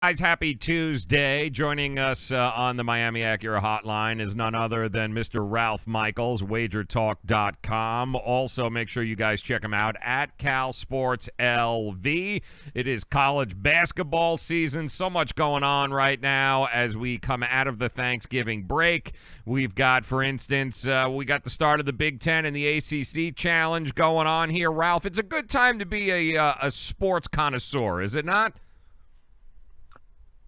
Guys, happy Tuesday. Joining us on the Miami Acura hotline is none other than Mr. Ralph Michaels, WagerTalk.com. Also, make sure you guys check him out at Cal Sports LV. It is college basketball season. So much going on right now as we come out of the Thanksgiving break. We've got, for instance, we got the start of the Big Ten and the ACC Challenge going on here. Ralph, it's a good time to be a sports connoisseur, is it not?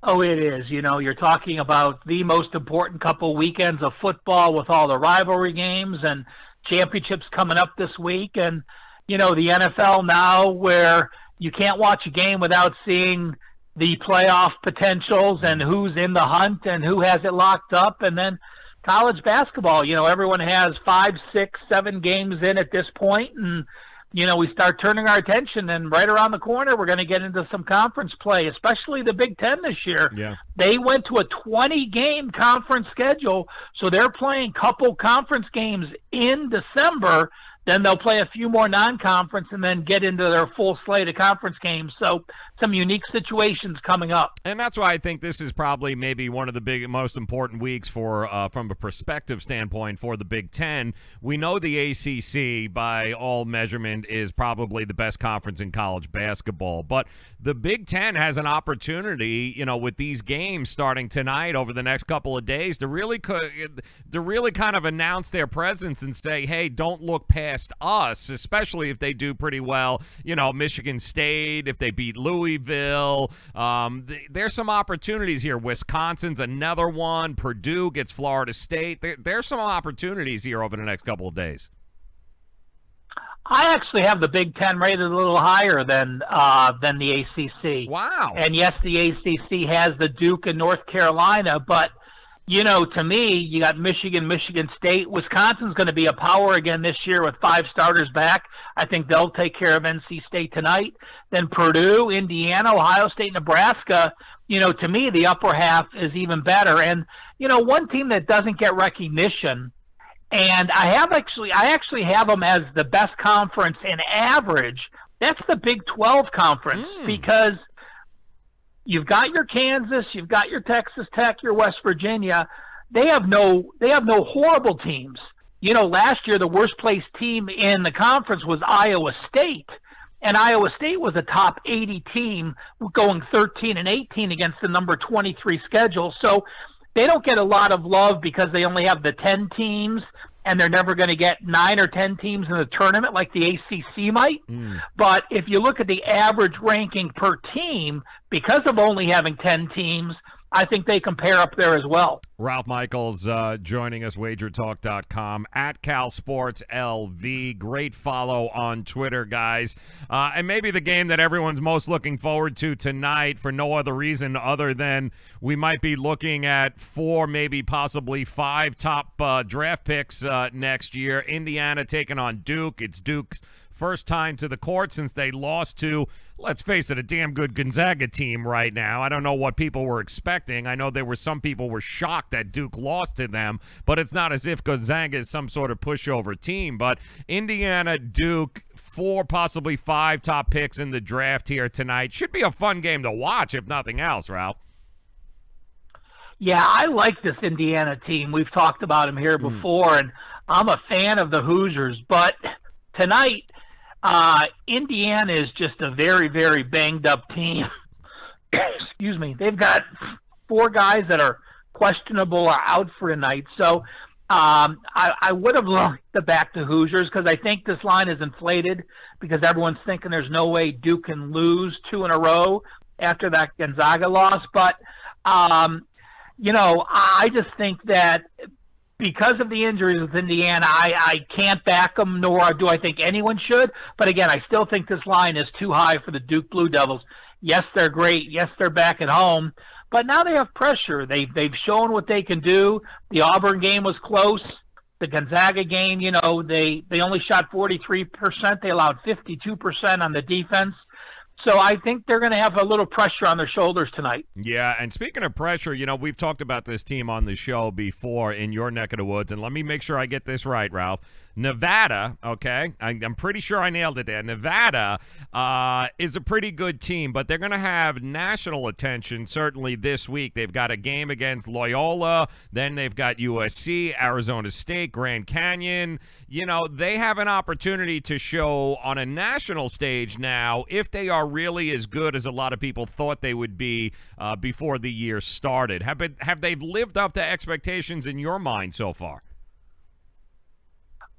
Oh, it is. You know, you're talking about the most important couple weekends of football with all the rivalry games and championships coming up this week. And, you know, the NFL now where you can't watch a game without seeing the playoff potentials and who's in the hunt and who has it locked up. And then college basketball, you know, everyone has 5, 6, 7 games in at this point. And, you know, we start turning our attention, and right around the corner, we're going to get into some conference play, especially the Big Ten this year. Yeah. They went to a 20-game conference schedule, so they're playing couple conference games in December. Then they'll play a few more non-conference and then get into their full slate of conference games. So some unique situations coming up. And that's why I think this is probably maybe one of the most important weeks for from a perspective standpoint for the Big Ten. We know the ACC, by all measurement, is probably the best conference in college basketball. But the Big Ten has an opportunity, you know, with these games starting tonight over the next couple of days to really kind of announce their presence and say, hey, don't look past us, especially if they do pretty well. You know, Michigan State, if they beat Louisville, there's some opportunities here. Wisconsin's another one. Purdue gets Florida State. There's some opportunities here over the next couple of days. I actually have the Big Ten rated a little higher than the ACC. Wow. And yes, the ACC has the Duke and North Carolina, but you know, to me, you got Michigan, Michigan State. Wisconsin's going to be a power again this year with 5 starters back. I think they'll take care of NC State tonight. Then Purdue, Indiana, Ohio State, Nebraska. You know, to me, the upper half is even better. And, you know, one team that doesn't get recognition, and I actually have them as the best conference in average, that's the Big 12 conference because you've got your Kansas, you've got your Texas Tech, your West Virginia. They have no horrible teams. You know, last year the worst placed team in the conference was Iowa State, and Iowa State was a top 80 team going 13-18 against the number 23 schedule. So they don't get a lot of love because they only have the 10 teams, and they're never going to get 9 or 10 teams in the tournament like the ACC might. But if you look at the average ranking per team, because of only having 10 teams, I think they compare up there as well. Ralph Michaels joining us, WagerTalk.com, at Cal Sports LV. Great follow on Twitter, guys. And maybe the game that everyone's most looking forward to tonight for no other reason other than we might be looking at 4, maybe possibly 5 top draft picks next year. Indiana taking on Duke. It's Duke's first time to the court since they lost to, let's face it, a damn good Gonzaga team right now. I don't know what people were expecting. I know some people were shocked that Duke lost to them, but it's not as if Gonzaga is some sort of pushover team. But Indiana, Duke, 4, possibly 5 top picks in the draft here tonight. Should be a fun game to watch, if nothing else, Ralph. Yeah, I like this Indiana team. We've talked about them here before, and I'm a fan of the Hoosiers. But tonight, Indiana is just a very, very banged-up team. Excuse me. They've got 4 guys that are questionable or out for tonight. So I would have liked to back the Hoosiers because I think this line is inflated because everyone's thinking there's no way Duke can lose 2 in a row after that Gonzaga loss. But, you know, I just think that because of the injuries with Indiana, I can't back them, nor do I think anyone should. But again, I still think this line is too high for the Duke Blue Devils. Yes, they're great. Yes, they're back at home. But now they have pressure. They've shown what they can do. The Auburn game was close. The Gonzaga game, you know, they only shot 43%. They allowed 52% on the defense. So I think they're going to have a little pressure on their shoulders tonight. Yeah, and speaking of pressure, you know, we've talked about this team on the show before in your neck of the woods, and let me make sure I get this right, Ralph. Nevada, okay, I'm pretty sure I nailed it there. Nevada is a pretty good team, but they're going to have national attention certainly this week. They've got a game against Loyola, then they've got USC, Arizona State, Grand Canyon. You know, they have an opportunity to show on a national stage now if they are really as good as a lot of people thought they would be before the year started. Have they lived up to expectations in your mind so far?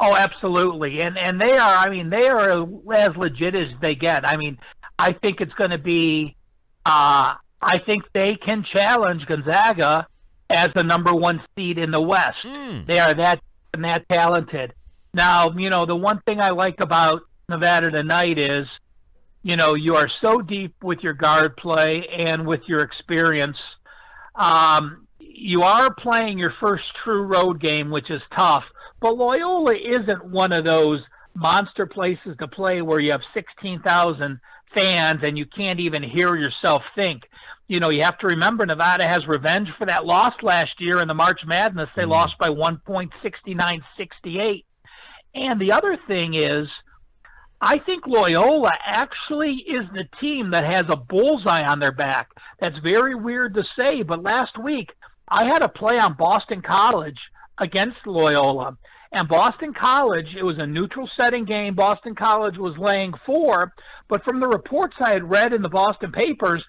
Oh, absolutely. And they are, I mean, they are as legit as they get. I mean, I think it's going to be, I think they can challenge Gonzaga as the #1 seed in the West. They are that talented. Now, you know, the one thing I like about Nevada tonight is, you know, you are so deep with your guard play and with your experience. You are playing your first true road game, which is tough. But Loyola isn't one of those monster places to play where you have 16,000 fans and you can't even hear yourself think. You know, you have to remember Nevada has revenge for that loss last year in the March Madness. They lost by 1 point, 69-68. And the other thing is, I think Loyola actually is the team that has a bullseye on their back. That's very weird to say, but last week I had a play on Boston College against Loyola. And Boston College, it was a neutral setting game. Boston College was laying 4. But from the reports I had read in the Boston papers,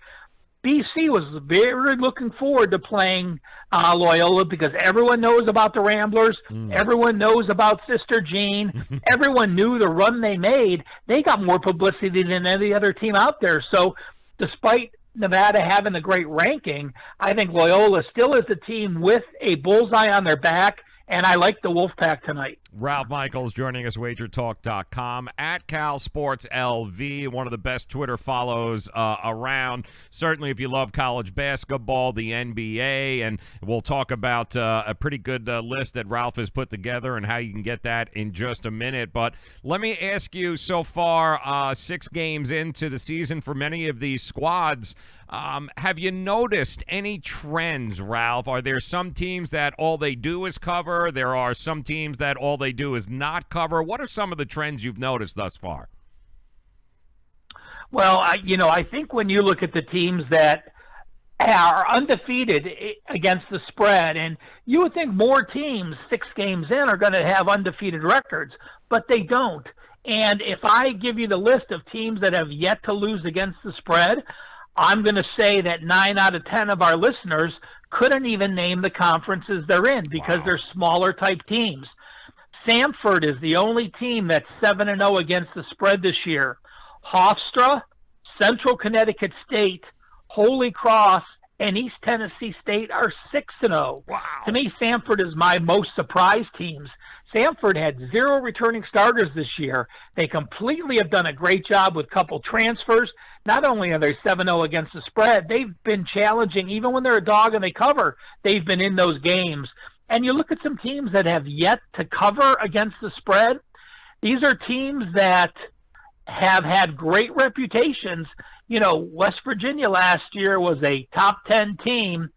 BC was very looking forward to playing Loyola because everyone knows about the Ramblers. Everyone knows about Sister Jean. Everyone knew the run they made. They got more publicity than any other team out there. So despite Nevada having a great ranking, I think Loyola still is the team with a bullseye on their back, and I like the Wolfpack tonight. Ralph Michaels joining us, WagerTalk.com, at CalSportsLV, one of the best Twitter follows around. Certainly if you love college basketball, the NBA, and we'll talk about a pretty good list that Ralph has put together and how you can get that in just a minute. But let me ask you, so far, 6 games into the season for many of these squads, have you noticed any trends, Ralph? Are there some teams that all they do is cover? There are some teams that all they do is not cover. What are some of the trends you've noticed thus far? Well, I think when you look at the teams that are undefeated against the spread, and you would think more teams 6 games in are going to have undefeated records, but they don't. And if I give you the list of teams that have yet to lose against the spread, I'm going to say that 9 out of 10 of our listeners couldn't even name the conferences they're in because they're smaller type teams. Samford is the only team that's 7-0 against the spread this year. Hofstra, Central Connecticut State, Holy Cross, and East Tennessee State are 6-0. Wow. To me, Samford is my most surprised teams. Samford had 0 returning starters this year. They completely have done a great job with a couple transfers. Not only are they 7-0 against the spread, they've been challenging. Even when they're a dog and they cover, they've been in those games. And you look at some teams that have yet to cover against the spread. These are teams that have had great reputations. You know, West Virginia last year was a top 10 team.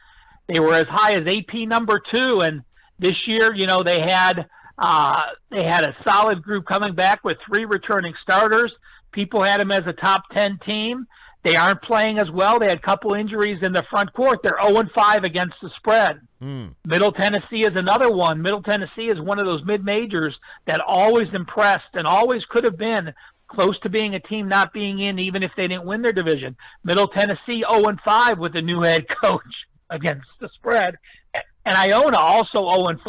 They were as high as AP number 2. And this year, you know, they had a solid group coming back with 3 returning starters. People had them as a top 10 team. They aren't playing as well. They had a couple injuries in the front court. They're 0-5 against the spread. Middle Tennessee is another one. Middle Tennessee is one of those mid-majors that always impressed and always could have been close to being a team not being in even if they didn't win their division. Middle Tennessee 0-5 with a new head coach against the spread. And Iona also 0-5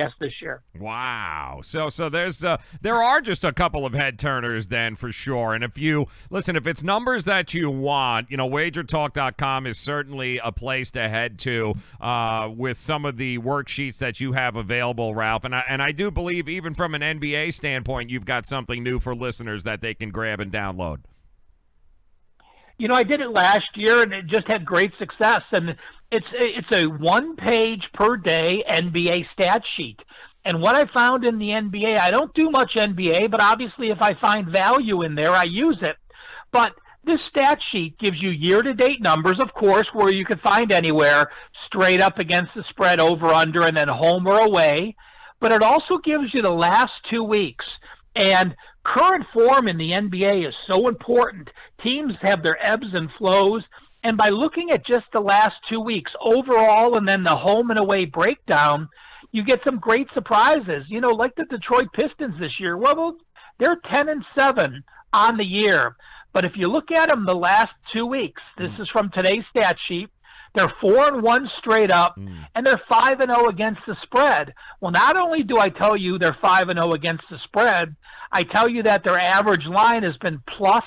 ATS this year. Wow. So there's there are just a couple of head turners then for sure. And if it's numbers that you want, you know, WagerTalk.com is certainly a place to head to with some of the worksheets that you have available, Ralph. And I do believe even from an NBA standpoint, you've got something new for listeners that they can grab and download. You know, I did it last year, and it just had great success. And it's a 1-page per day NBA stat sheet. And what I found in the NBA, I don't do much NBA, but obviously if I find value in there, I use it. But this stat sheet gives you year-to-date numbers, of course, where you can find anywhere straight up against the spread, over, under, and then home or away. but it also gives you the last 2 weeks. And current form in the NBA is so important. Teams have their ebbs and flows. And by looking at just the last 2 weeks overall and then the home and away breakdown, you get some great surprises. You know, like the Detroit Pistons this year. Well, they're 10-7 on the year. But if you look at them the last 2 weeks, this is from today's stat sheet, they're 4-1 straight up, and they're 5-0 against the spread. Well, not only do I tell you they're 5-0 against the spread, I tell you that their average line has been plus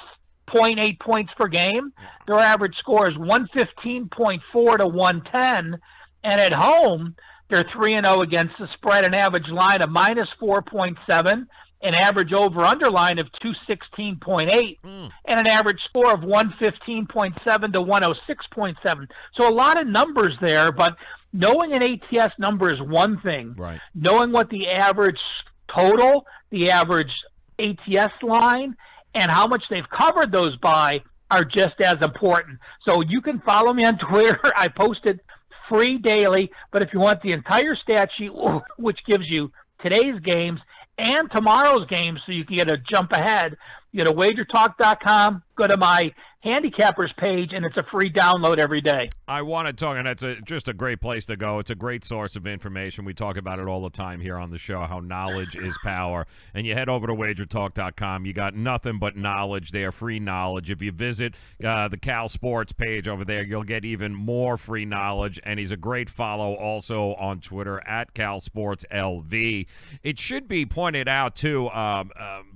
0.8 points per game. Their average score is 115.4 to 110, and at home they're 3-0 against the spread, an average line of minus 4.7. An average over-under line of 216.8, and an average score of 115.7 to 106.7. So a lot of numbers there, but knowing an ATS number is one thing. Right. Knowing what the average total, the average ATS line, and how much they've covered those by are just as important. So you can follow me on Twitter. I post it free daily, but if you want the entire stat sheet, which gives you today's games and tomorrow's game, so you can get a jump ahead, you go to WagerTalk.com, go to my handicappers page, and it's a free download every day. I want to talk, and that's just a great place to go. It's a great source of information. We talk about it all the time here on the show, how knowledge is power. And you head over to WagerTalk.com. You got nothing but knowledge there, free knowledge. If you visit the Cal Sports page over there, you'll get even more free knowledge. And he's a great follow also on Twitter, at CalSportsLV. It should be pointed out, too,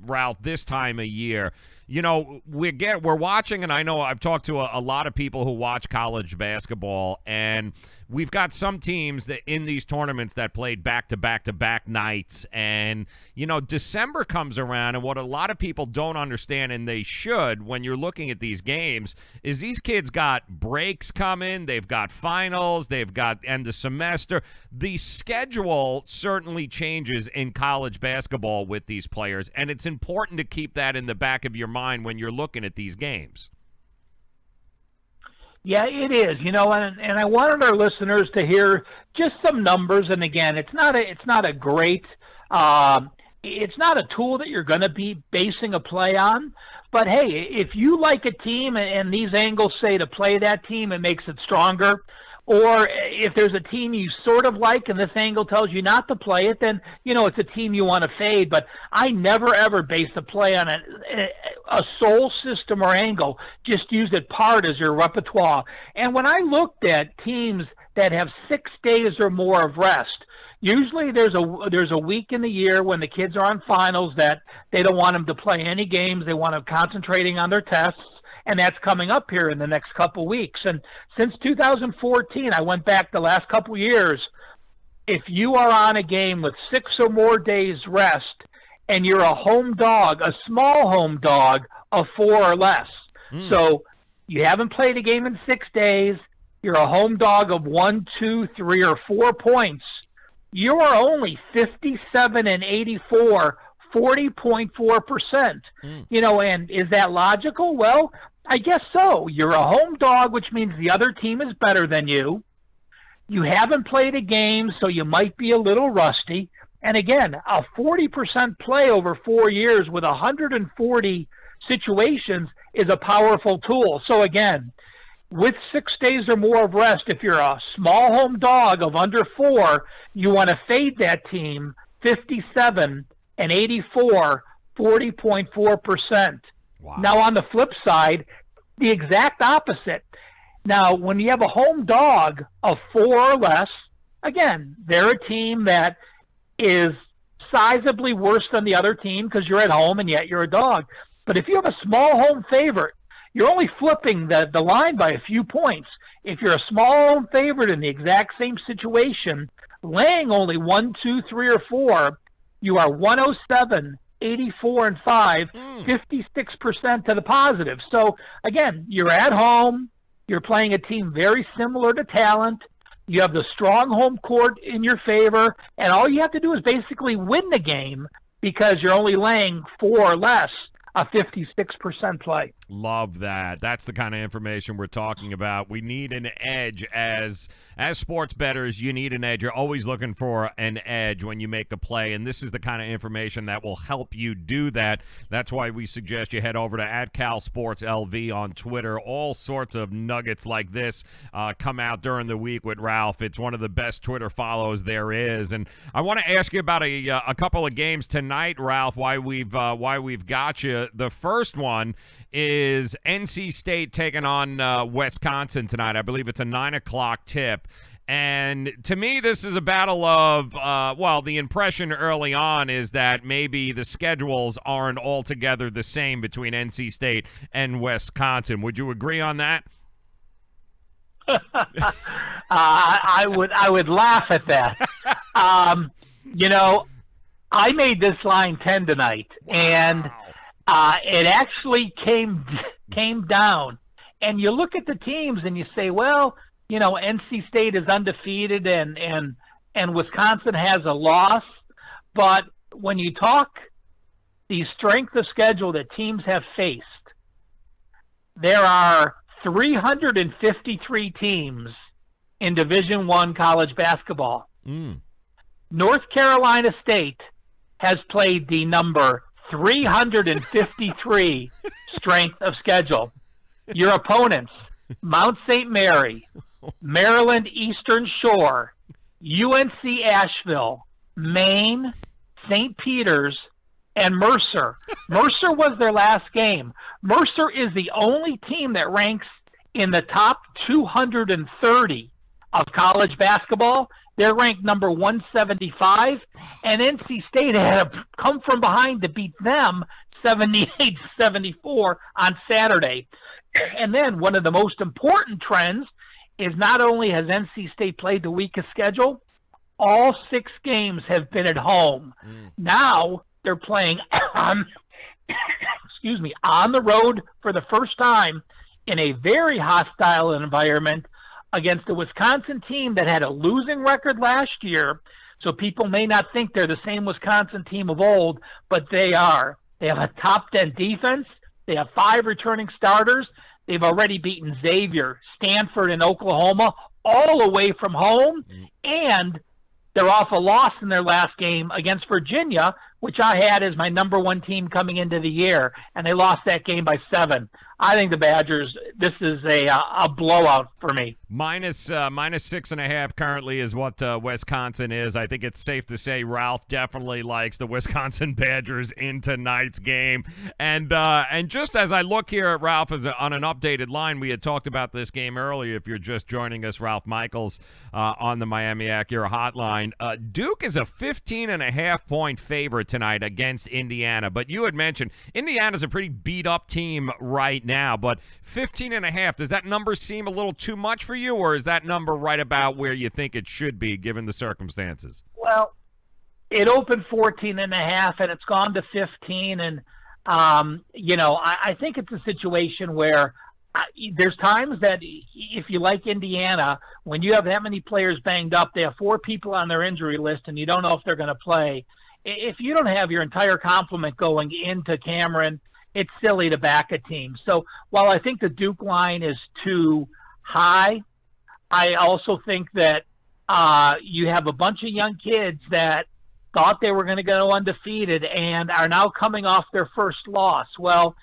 Ralph, this time of year, you know, we're watching, and I know I've talked to a lot of people who watch college basketball, and we've got some teams that in these tournaments that played back-to-back-to-back nights, and, you know, December comes around, and what a lot of people don't understand, and they should when you're looking at these games, is these kids got breaks coming, they've got finals, they've got end of semester. The schedule certainly changes in college basketball with these players, and it's important to keep that in the back of your mind when you're looking at these games. Yeah, it is. You know, and I wanted our listeners to hear just some numbers. And again, it's not a great, it's not a tool that you're going to be basing a play on. But hey, if you like a team and these angles say to play that team, it makes it stronger. Or if there's a team you sort of like and this angle tells you not to play it, then, you know, it's a team you want to fade. But I never, ever base a play on a sole system or angle. Just use it part as your repertoire. And when I looked at teams that have 6 days or more of rest, usually there's a week in the year when the kids are on finals that they don't want them to play any games. They want them concentrating on their tests. And that's coming up here in the next couple weeks. And since 2014, I went back the last couple years, if you are on a game with 6 or more days rest and you're a home dog, a small home dog of 4 or less. So you haven't played a game in 6 days, you're a home dog of 1, 2, 3, or 4 points, you are only 57-84, 40.4%. You know, and is that logical? Well, I guess so. You're a home dog, which means the other team is better than you. You haven't played a game, so you might be a little rusty. And again, a 40% play over 4 years with 140 situations is a powerful tool. So again, with 6 days or more of rest, if you're a small home dog of under 4, you want to fade that team 57-84, 40.4%. Wow. Now, on the flip side, the exact opposite. Now, when you have a home dog of 4 or less, again, they're a team that is sizably worse than the other team because you're at home and yet you're a dog. But if you have a small home favorite, you're only flipping the line by a few points. If you're a small home favorite in the exact same situation, laying only 1, 2, 3, or 4, you are 107, 84-5, 56% to the positive. So again, you're at home, you're playing a team very similar to talent, you have the strong home court in your favor, and all you have to do is basically win the game because you're only laying 4 or less, a 56% play. Love that. That's the kind of information we're talking about. We need an edge as sports bettors. You need an edge. You're always looking for an edge when you make a play, and this is the kind of information that will help you do that. That's why we suggest you head over to @CalSportsLV on Twitter. All sorts of nuggets like this come out during the week with Ralph. It's one of the best Twitter follows there is. And I want to ask you about a couple of games tonight, Ralph, why we've got you. The first one is NC State taking on Wisconsin tonight. I believe it's a 9 o'clock tip. And to me, this is a battle of, the impression early on is that maybe the schedules aren't altogether the same between NC State and Wisconsin. Would you agree on that? I would laugh at that. I made this line 10 tonight, and it actually came down. And you look at the teams and you say, well, NC State is undefeated and Wisconsin has a loss. But when you talk the strength of schedule that teams have faced, there are 353 teams in Division I college basketball. North Carolina State has played the number 353 strength of schedule. Your opponents, Mount St. Mary, Maryland Eastern Shore, UNC Asheville, Maine, St. Peter's, and Mercer. Mercer was their last game. Mercer is the only team that ranks in the top 230 of college basketball. They're ranked number 175, and NC State had to come from behind to beat them 78-74 on Saturday. And then one of the most important trends is not only has NC State played the weakest schedule, all 6 games have been at home. Now they're playing on the road for the first time in a very hostile environment against the Wisconsin team that had a losing record last year. So people may not think they're the same Wisconsin team of old, but they are. They have a top 10 defense. They have 5 returning starters. They've already beaten Xavier, Stanford, and Oklahoma all away from home. And they're off a loss in their last game against Virginia, which I had as my number 1 team coming into the year, and they lost that game by 7. I think the Badgers, this is a blowout for me. Minus 6.5 currently is what Wisconsin is. I think it's safe to say Ralph definitely likes the Wisconsin Badgers in tonight's game. And just as I look here at Ralph on an updated line, we had talked about this game earlier. If you're just joining us, Ralph Michaels on the Miami Acura hotline. Duke is a 15.5-point favorite tonight against Indiana. But you had mentioned Indiana's a pretty beat-up team right now. But 15.5, does that number seem a little too much for you, or is that number right about where you think it should be given the circumstances? Well, it opened 14.5 and it's gone to 15, and I think it's a situation where there's times that if you like Indiana, when you have that many players banged up, they have 4 people on their injury list and you don't know if they're going to play. If you don't have your entire complement going into Cameron, it's silly to back a team. So while I think the Duke line is too high, I also think that you have a bunch of young kids that thought they were going to go undefeated and are now coming off their first loss. Well,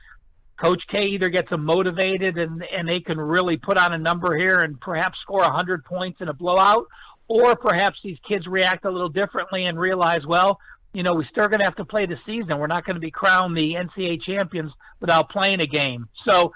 Coach K either gets them motivated and they can really put on a number here and perhaps score 100 points in a blowout, or perhaps these kids react a little differently and realize, well, we're still going to have to play the season. We're not going to be crowned the NCAA champions without playing a game. So,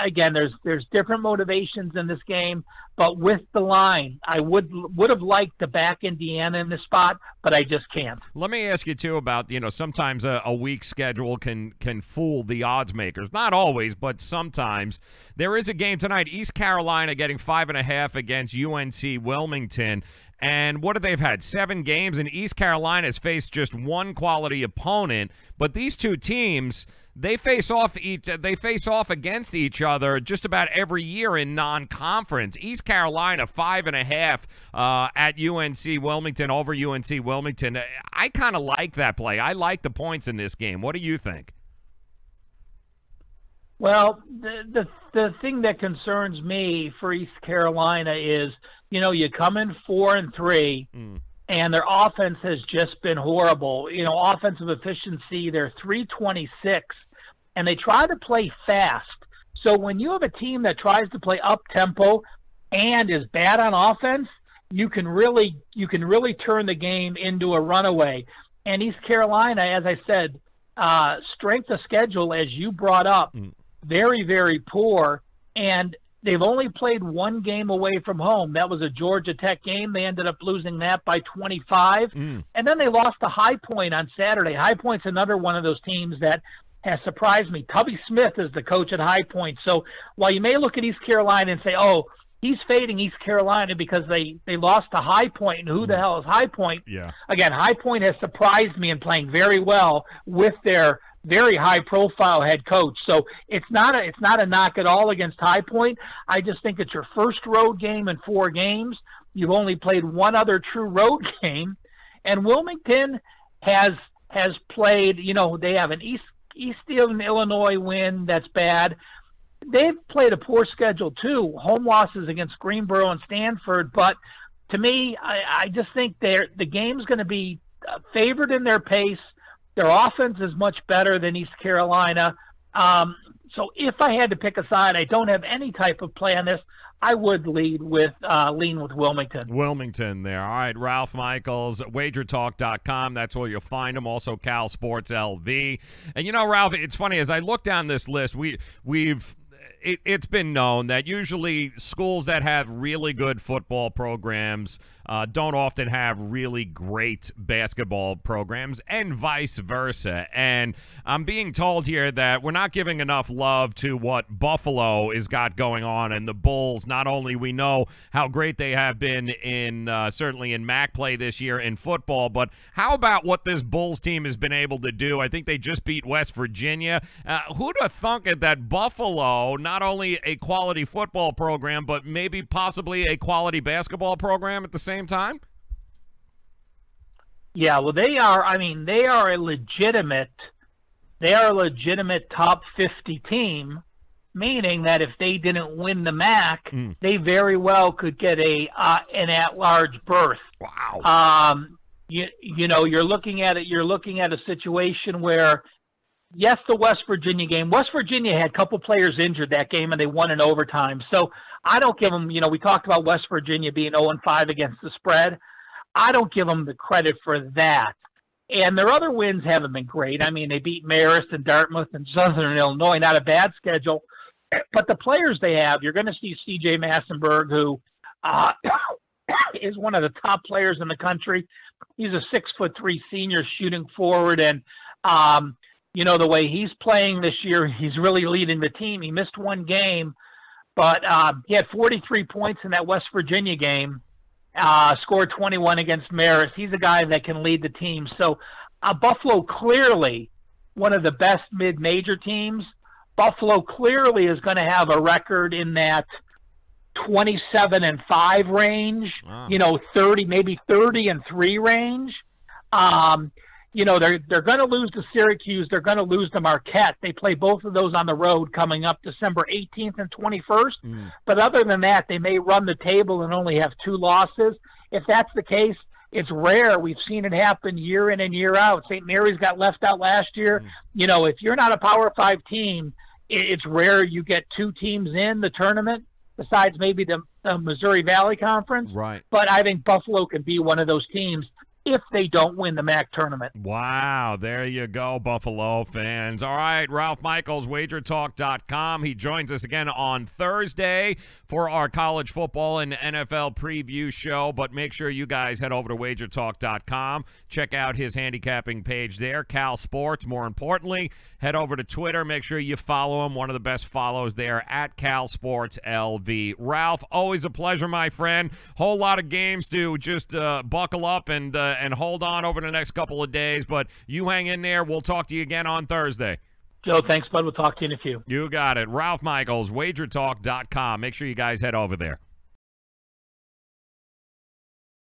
again, there's different motivations in this game, but with the line, I would have liked to back Indiana in this spot, but I just can't. Let me ask you, too, about, sometimes a weak schedule can fool the odds makers. Not always, but sometimes. There is a game tonight, East Carolina getting 5.5 against UNC Wilmington. And what they've had 7 games, and East Carolina has faced just one quality opponent. But these two teams, they face off against each other just about every year in non-conference. East Carolina 5.5 at UNC Wilmington over UNC Wilmington. I kind of like that play. I like the points in this game. What do you think? Well, the thing that concerns me for East Carolina is, you come in 4-3, and their offense has just been horrible. Offensive efficiency, they're 326, and they try to play fast. So when you have a team that tries to play up tempo and is bad on offense, you can really turn the game into a runaway. And East Carolina, as I said, strength of schedule, as you brought up, very, very poor, and they've only played one game away from home. That was a Georgia Tech game. They ended up losing that by 25, and then they lost to High Point on Saturday. High Point's another one of those teams that has surprised me. Tubby Smith is the coach at High Point. So while you may look at East Carolina and say, oh, he's fading East Carolina because they lost to High Point, and who the hell is High Point? Yeah. Again, High Point has surprised me in playing very well with their very high-profile head coach. So it's not a knock at all against High Point. I just think it's your first road game in 4 games. You've only played one other true road game, and Wilmington has played. They have an Eastern Illinois win that's bad. They've played a poor schedule too. Home losses against Greensboro and Stanford, but to me, I just think the game's going to be favored in their pace. Their offense is much better than East Carolina. So if I had to pick a side, I don't have any type of play on this. I would lean with Wilmington. Wilmington there. All right, Ralph Michaels, WagerTalk.com. That's where you'll find him. Also, Cal Sports LV. And Ralph, it's funny, as I look down this list, it's been known that usually schools that have really good football programs don't often have really great basketball programs, and vice versa. And I'm being told here that we're not giving enough love to what Buffalo has got going on, and the Bulls. Not only we know how great they have been in certainly in MAC play this year in football, but how about what this Bulls team has been able to do? I think they just beat West Virginia. Who'd have thunk it that Buffalo, not only a quality football program, but maybe possibly a quality basketball program at the same time? Yeah, well, they are a legitimate top 50 team, meaning that if they didn't win the MAC, they very well could get an at-large berth. Wow. You're looking at a situation where, yes, the West Virginia game. West Virginia had a couple players injured that game, and they won in overtime. So I don't give them, we talked about West Virginia being 0-5 against the spread. I don't give them the credit for that. And their other wins haven't been great. I mean, they beat Marist and Dartmouth and Southern Illinois, not a bad schedule. But the players they have, you're going to see C.J. Massenberg, who is one of the top players in the country. He's a 6'3" senior shooting forward, and the way he's playing this year, he's really leading the team. He missed one game, but he had 43 points in that West Virginia game, scored 21 against Marist. He's a guy that can lead the team. So Buffalo, clearly one of the best mid-major teams. Buffalo clearly is going to have a record in that 27-5 range, wow. 30-3 range. They're going to lose to Syracuse. They're going to lose to Marquette. They play both of those on the road coming up December 18th and 21st. But other than that, they may run the table and only have 2 losses. If that's the case, it's rare. We've seen it happen year in and year out. St. Mary's got left out last year. If you're not a Power 5 team, it's rare you get 2 teams in the tournament, besides maybe the Missouri Valley Conference. Right. But I think Buffalo can be one of those teams if they don't win the MAC tournament. Wow, there you go, Buffalo fans. All right, Ralph Michaels, WagerTalk.com. He joins us again on Thursday for our college football and NFL preview show, but make sure you guys head over to WagerTalk.com. Check out his handicapping page there, Cal Sports. More importantly, head over to Twitter. Make sure you follow him. One of the best follows there, at Cal Sports LV. Ralph, always a pleasure, my friend. Whole lot of games to just buckle up and hold on over the next couple of days, but you hang in there. We'll talk to you again on Thursday. Joe, thanks, bud. We'll talk to you in a few. You got it. Ralph Michaels, WagerTalk.com. Make sure you guys head over there.